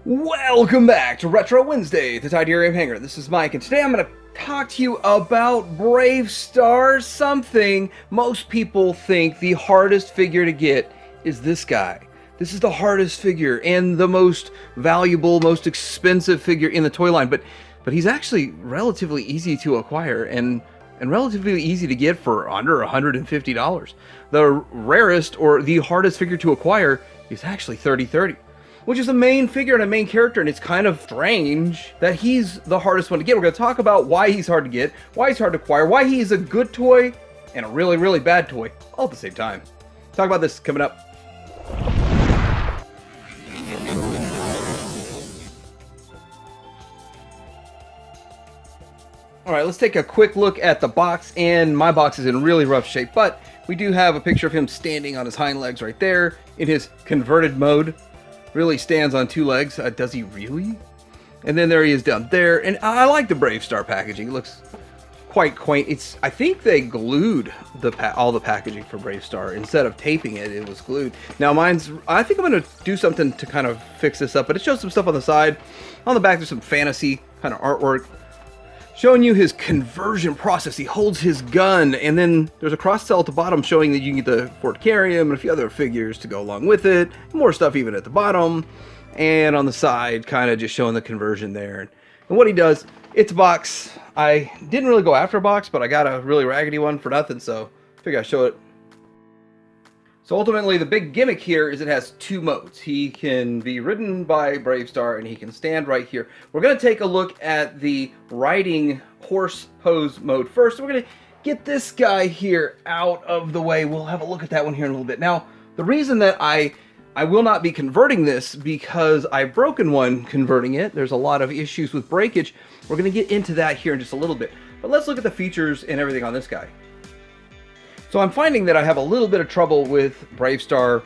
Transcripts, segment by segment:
Welcome back to Retro Wednesday, the Tidarium Hanger. This is Mike, and today I'm going to talk to you about Bravestarr, something most people think the hardest figure to get is this guy. This is the hardest figure and the most valuable, most expensive figure in the toy line, but he's actually relatively easy to acquire and relatively easy to get for under $150. The rarest or the hardest figure to acquire is actually 3030. Which is a main figure and a main character, and it's kind of strange that he's the hardest one to get. We're going to talk about why he's hard to get, why he's hard to acquire, why he's a good toy and a really, really bad toy all at the same time. Talk about this coming up. Alright, let's take a quick look at the box, and my box is in really rough shape, but we do have a picture of him standing on his hind legs right there in his converted mode. Really stands on two legs. Does he really? And then there he is down there. And I like the Bravestarr packaging. It looks quite quaint. I think they glued all the packaging for Bravestarr. Instead of taping it, it was glued. Now I think I'm going to do something to kind of fix this up. But it shows some stuff on the side. On the back, there's some fantasy kind of artwork showing you his conversion process. He holds his gun, and then there's a cross cell at the bottom showing that you can get the Ford Carrium and a few other figures to go along with it. More stuff even at the bottom, and on the side, kind of just showing the conversion there. And what he does, it's a box. I didn't really go after a box, but I got a really raggedy one for nothing, so I figured I'd show it. So ultimately, the big gimmick here is it has two modes. He can be ridden by Bravestarr, and he can stand right here. We're going to take a look at the riding horse pose mode first. We're going to get this guy here out of the way. We'll have a look at that one here in a little bit. Now, the reason that I will not be converting this because I've broken one converting it. There's a lot of issues with breakage. We're going to get into that here in just a little bit. But let's look at the features and everything on this guy. So I'm finding that I have a little bit of trouble with Bravestarr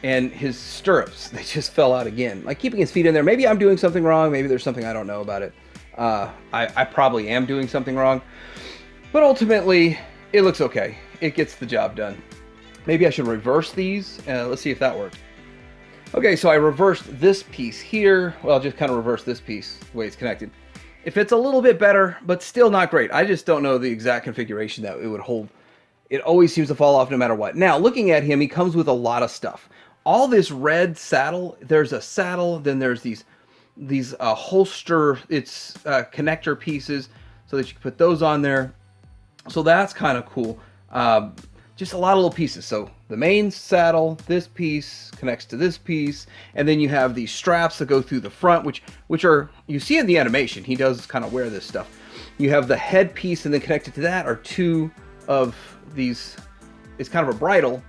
and his stirrups. They just fell out again. Like keeping his feet in there. Maybe I'm doing something wrong. Maybe there's something I don't know about it. I probably am doing something wrong. But ultimately, it looks okay. It gets the job done. Maybe I should reverse these. Let's see if that works. Okay, so I reversed this piece here. Well, just kind of reverse this piece, the way it's connected. If it's a little bit better, but still not great. I just don't know the exact configuration that it would hold. It always seems to fall off no matter what. Now, looking at him, he comes with a lot of stuff. All this red saddle, there's a saddle, then there's these holster, connector pieces, so that you can put those on there. So that's kind of cool. Just a lot of little pieces. So the main saddle, this piece connects to this piece, and then you have these straps that go through the front, which are, you see in the animation, he does kind of wear this stuff. You have the head piece, and then connected to that are two of these. It's kind of a bridle,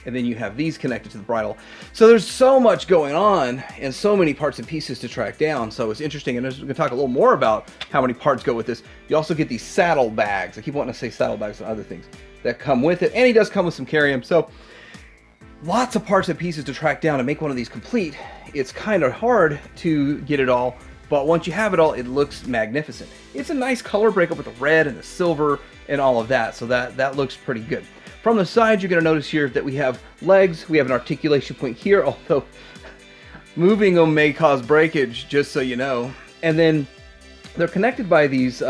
and then you have these connected to the bridle. So there's so much going on and so many parts and pieces to track down. So it's interesting, and we're going to talk a little more about how many parts go with this. You also get these saddle bags. I keep wanting to say saddle bags and other things that come with it, and he does come with some carrium. So lots of parts and pieces to track down and make one of these complete. It's kind of hard to get it all, but once you have it all, it looks magnificent. It's a nice color breakup with the red and the silver and all of that, so that looks pretty good. From the side, you're going to notice here that we have legs. We have an articulation point here, although moving them may cause breakage, just so you know. And then they're connected by these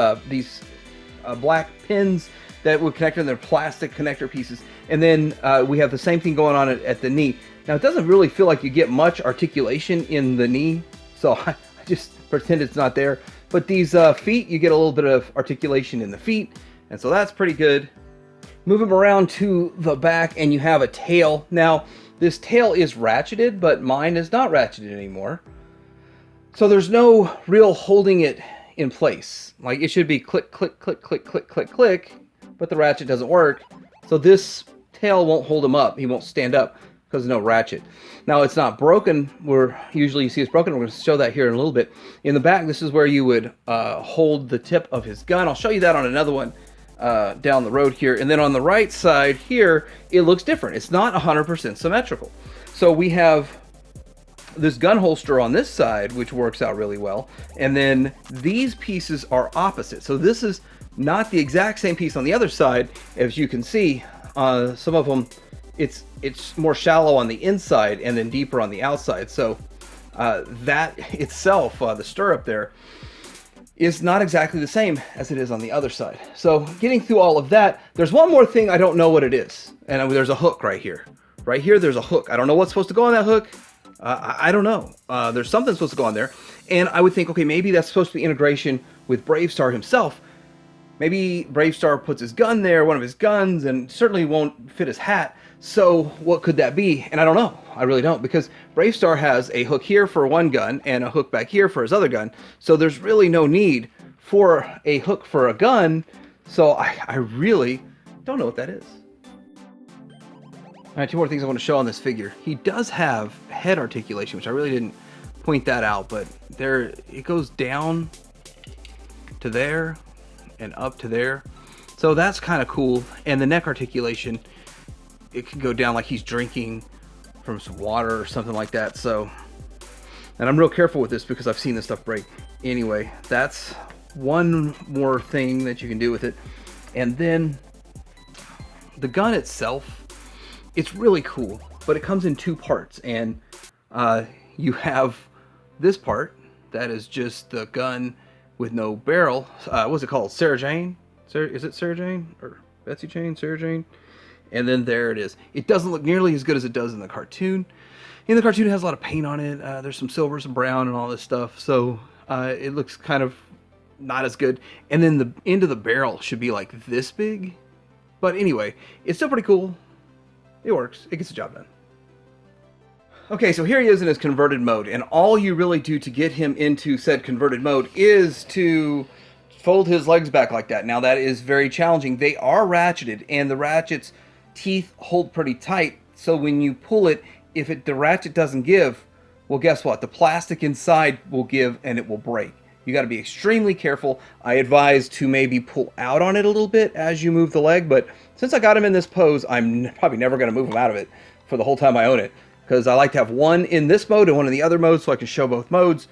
black pins that were connected, and they're plastic connector pieces. And then we have the same thing going on at the knee. Now, it doesn't really feel like you get much articulation in the knee, so I just pretend it's not there. But these feet, you get a little bit of articulation in the feet, and so that's pretty good. Move them around to the back, and you have a tail. Now, this tail is ratcheted, but mine is not ratcheted anymore. So there's no real holding it in place. Like, it should be click, click, click, click, click, click, click, but the ratchet doesn't work. So this tail won't hold him up. He won't stand up because there's no ratchet. Now, it's not broken. Usually you see it's broken. We're going to show that here in a little bit. In the back, this is where you would hold the tip of his gun. I'll show you that on another one down the road here. And then on the right side here, it looks different. It's not 100% symmetrical. So we have this gun holster on this side, which works out really well. And then these pieces are opposite. So this is not the exact same piece on the other side. As you can see, some of them, it's more shallow on the inside and then deeper on the outside. So that itself, the stirrup there, is not exactly the same as it is on the other side. So getting through all of that, there's one more thing I don't know what it is. And there's a hook right here. Right here, there's a hook. I don't know what's supposed to go on that hook. I don't know. There's something supposed to go on there. And I would think, okay, maybe that's supposed to be integration with Bravestarr himself. Maybe Bravestarr puts his gun there, one of his guns, and certainly won't fit his hat. So what could that be? And I don't know. I really don't, because Bravestarr has a hook here for one gun and a hook back here for his other gun. So there's really no need for a hook for a gun. So I really don't know what that is. All right, two more things I want to show on this figure. He does have head articulation, which I really didn't point that out, but there it goes down to there and up to there. So that's kind of cool. And the neck articulation, it can go down like he's drinking from some water or something like that. So, and I'm real careful with this because I've seen this stuff break. Anyway, that's one more thing that you can do with it. And then the gun itself, it's really cool, but it comes in two parts. And you have this part that is just the gun with no barrel. What's it called? Sarah Jane? Is it Sarah Jane or Betsy Jane? Sarah Jane? And then there it is. It doesn't look nearly as good as it does in the cartoon. In the cartoon, it has a lot of paint on it. There's some silver, some brown, and all this stuff. So it looks kind of not as good. And then the end of the barrel should be like this big. But anyway, it's still pretty cool. It works. It gets the job done. Okay, so here he is in his converted mode. And all you really do to get him into said converted mode is to fold his legs back like that. Now, that is very challenging. They are ratcheted, and the ratchet's teeth hold pretty tight. So when you pull it, if the ratchet doesn't give, well, guess what? The plastic inside will give and it will break. You got to be extremely careful. I advise to maybe pull out on it a little bit as you move the leg, but since I got him in this pose, I'm probably never going to move him out of it for the whole time I own it, because I like to have one in this mode and one in the other mode so I can show both modes.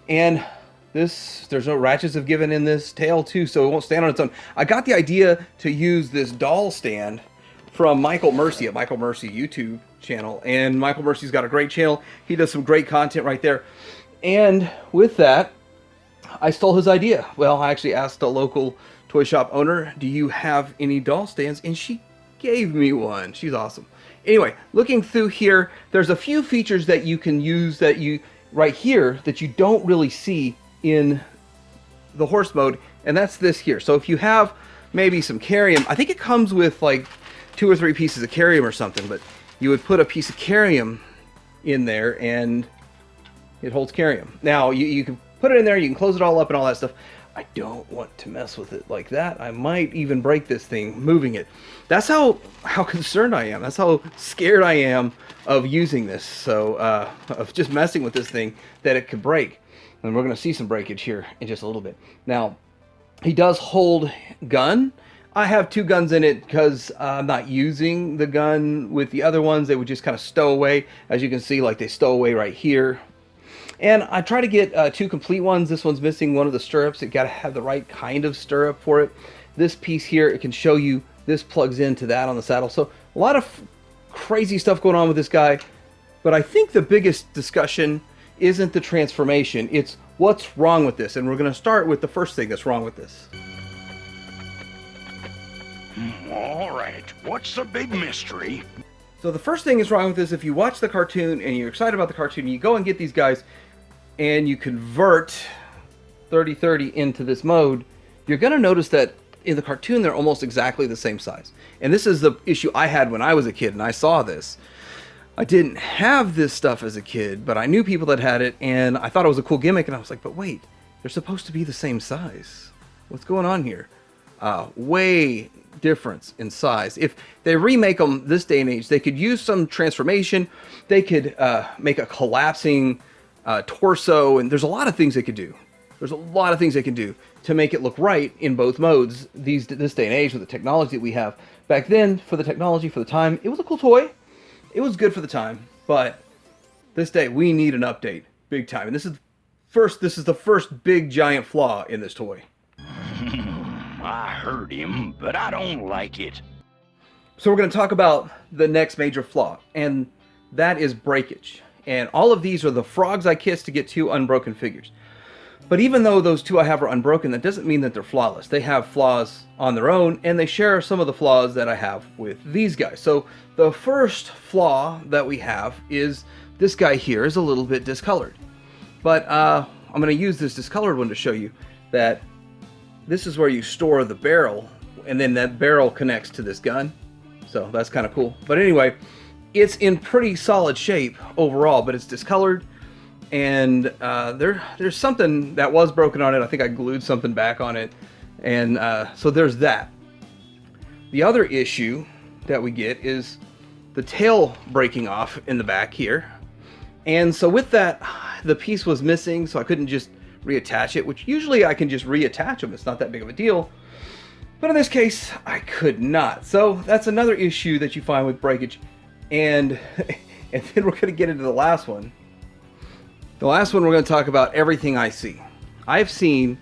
And there's no ratchets have given in this tail too, so it won't stand on its own. I got the idea to use this doll stand from Michael Mercy at Michael Mercy YouTube channel, and Michael Mercy's got a great channel. He does some great content right there. And with that, I stole his idea. Well, I actually asked a local toy shop owner, do you have any doll stands? And she gave me one. She's awesome. Anyway, looking through here, there's a few features that you can use that you right here that you don't really see in the horse mode, and that's this here. So if you have maybe some carium, I think it comes with like 2 or 3 pieces of carium or something, but you would put a piece of carium in there and it holds carium. Now you can put it in there, you can close it all up and all that stuff. I don't want to mess with it like that. I might even break this thing moving it. That's how concerned I am. That's how scared I am of using this. So of just messing with this thing, that it could break. And we're going to see some breakage here in just a little bit. Now, he does hold gun. I have 2 guns in it because I'm not using the gun with the other ones. They would just kind of stow away. As you can see, like they stow away right here. And I try to get 2 complete ones. This one's missing one of the stirrups. It got to have the right kind of stirrup for it. This piece here, it can show you this plugs into that on the saddle. So a lot of crazy stuff going on with this guy. But I think the biggest discussion isn't the transformation. It's what's wrong with this. And we're going to start with the first thing that's wrong with this. All right, what's the big mystery? So the first thing is wrong with this, if you watch the cartoon and you're excited about the cartoon, you go and get these guys and you convert 30-30 into this mode, you're going to notice that in the cartoon they're almost exactly the same size. And this is the issue I had when I was a kid and I saw this. I didn't have this stuff as a kid, but I knew people that had it and I thought it was a cool gimmick, and I was like, but wait, they're supposed to be the same size. What's going on here? Way difference in size. If they remake them this day and age, they could use some transformation. They could make a collapsing torso, and there's a lot of things they could do. There's a lot of things they can do to make it look right in both modes this day and age with the technology that we have. Back then, for the technology, for the time, it was a cool toy. It was good for the time, but this day we need an update big time. And this is the first big giant flaw in this toy. I heard him, but I don't like it. So we're going to talk about the next major flaw, and that is breakage. And all of these are the frogs I kissed to get 2 unbroken figures. But even though those 2 I have are unbroken, that doesn't mean that they're flawless. They have flaws on their own, and they share some of the flaws that I have with these guys. So the first flaw that we have is this guy here is a little bit discolored. But I'm going to use this discolored one to show you that this is where you store the barrel, and then that barrel connects to this gun. So that's kind of cool. But anyway, it's in pretty solid shape overall, but it's discolored. And there's something that was broken on it. I think I glued something back on it. And so there's that. The other issue that we get is the tail breaking off in the back here. And so with that, the piece was missing, so I couldn't just reattach it, which usually I can just reattach them. It's not that big of a deal. But in this case, I could not. So that's another issue that you find with breakage. And then we're going to get into the last one. The last one, we're going to talk about everything I see. I've seen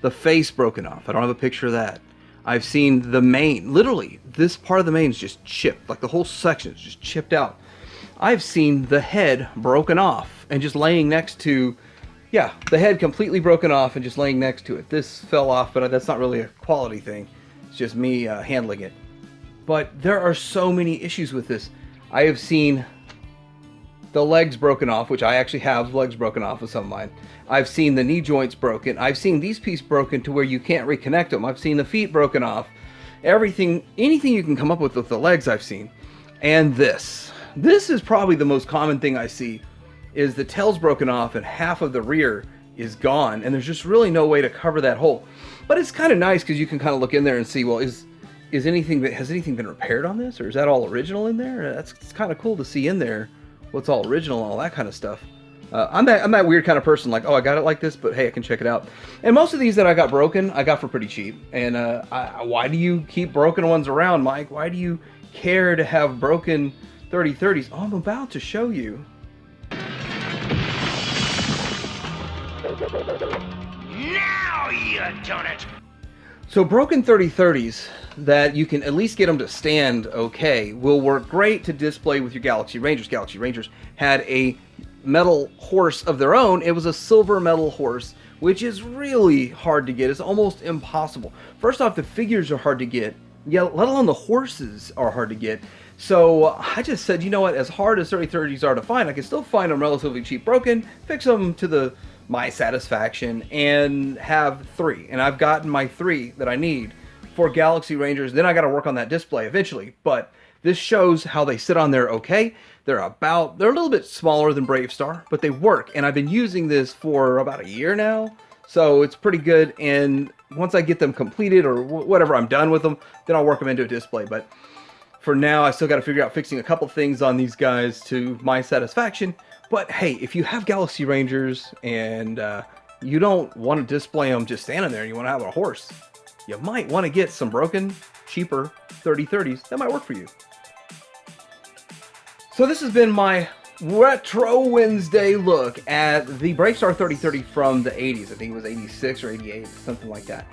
the face broken off. I don't have a picture of that. I've seen the mane. Literally, this part of the mane is just chipped. Like the whole section is just chipped out. I've seen the head broken off and just laying next to, yeah, the head completely broken off and just laying next to it. This fell off, but that's not really a quality thing. It's just me handling it. But there are so many issues with this. I have seen the legs broken off, which I actually have legs broken off with some of mine. I've seen the knee joints broken. I've seen these pieces broken to where you can't reconnect them. I've seen the feet broken off. Everything, anything you can come up with the legs I've seen. And this is probably the most common thing I see, is the tail's broken off and half of the rear is gone, and there's just really no way to cover that hole. But it's kind of nice because you can kind of look in there and see, well, has anything been repaired on this, or is that all original in there? It's kind of cool to see in there what's all original and all that kind of stuff. I'm that weird kind of person, like, oh, I got it like this, but hey, I can check it out. And most of these that I got broken, I got for pretty cheap. And why do you keep broken ones around, Mike? Why do you care to have broken 3030s? Oh, I'm about to show you. Now you done it! So broken 3030s that you can at least get them to stand okay will work great to display with your Galaxy Rangers. Galaxy Rangers had a metal horse of their own. It was a silver metal horse, which is really hard to get. It's almost impossible. First off, the figures are hard to get. Yeah, let alone the horses are hard to get. So I just said, you know what, as hard as 3030s are to find, I can still find them relatively cheap broken, fix them to my satisfaction, and have 3. And I've gotten my 3 that I need for Galaxy Rangers. Then I got to work on that display eventually. But this shows how they sit on there okay. They're a little bit smaller than Bravestarr, but they work. And I've been using this for about a year now. So it's pretty good. And once I get them completed or whatever, I'm done with them, then I'll work them into a display. But for now, I still got to figure out fixing a couple things on these guys to my satisfaction. But hey, if you have Galaxy Rangers and you don't want to display them just standing there and you want to have a horse, you might want to get some broken, cheaper 3030s. That might work for you. So this has been my Retro Wednesday look at the Bravestarr 3030 from the 80s. I think it was 86 or 88, something like that.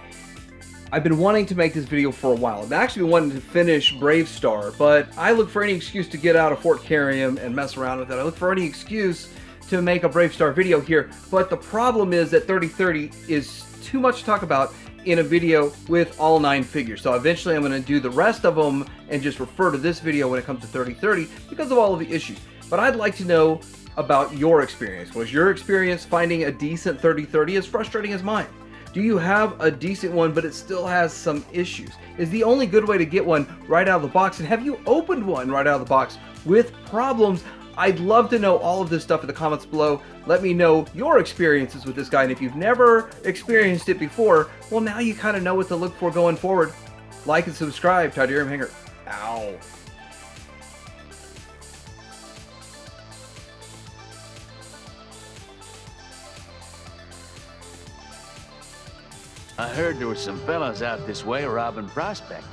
I've been wanting to make this video for a while. I've actually been wanting to finish Bravestarr, but I look for any excuse to get out of Fort Carrium and mess around with it. I look for any excuse to make a Bravestarr video here, but the problem is that 3030 is too much to talk about in a video with all 9 figures. So eventually I'm going to do the rest of them and just refer to this video when it comes to 3030 because of all of the issues. But I'd like to know about your experience. Was your experience finding a decent 3030 as frustrating as mine? Do you have a decent one, but it still has some issues? Is the only good way to get one right out of the box? And have you opened one right out of the box with problems? I'd love to know all of this stuff in the comments below. Let me know your experiences with this guy. And if you've never experienced it before, well, now you kind of know what to look for going forward. Like and subscribe. Tydirium Hanger. Ow. I heard there were some fellas out this way robbing prospectors.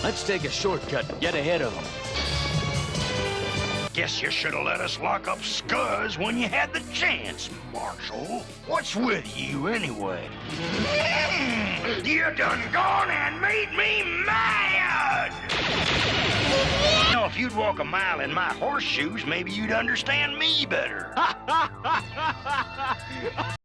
Let's take a shortcut and get ahead of them. Guess you should have let us lock up Scuzz when you had the chance, Marshal. What's with you anyway? You done gone and made me mad! Now, if if you'd walk a mile in my horseshoes, maybe you'd understand me better.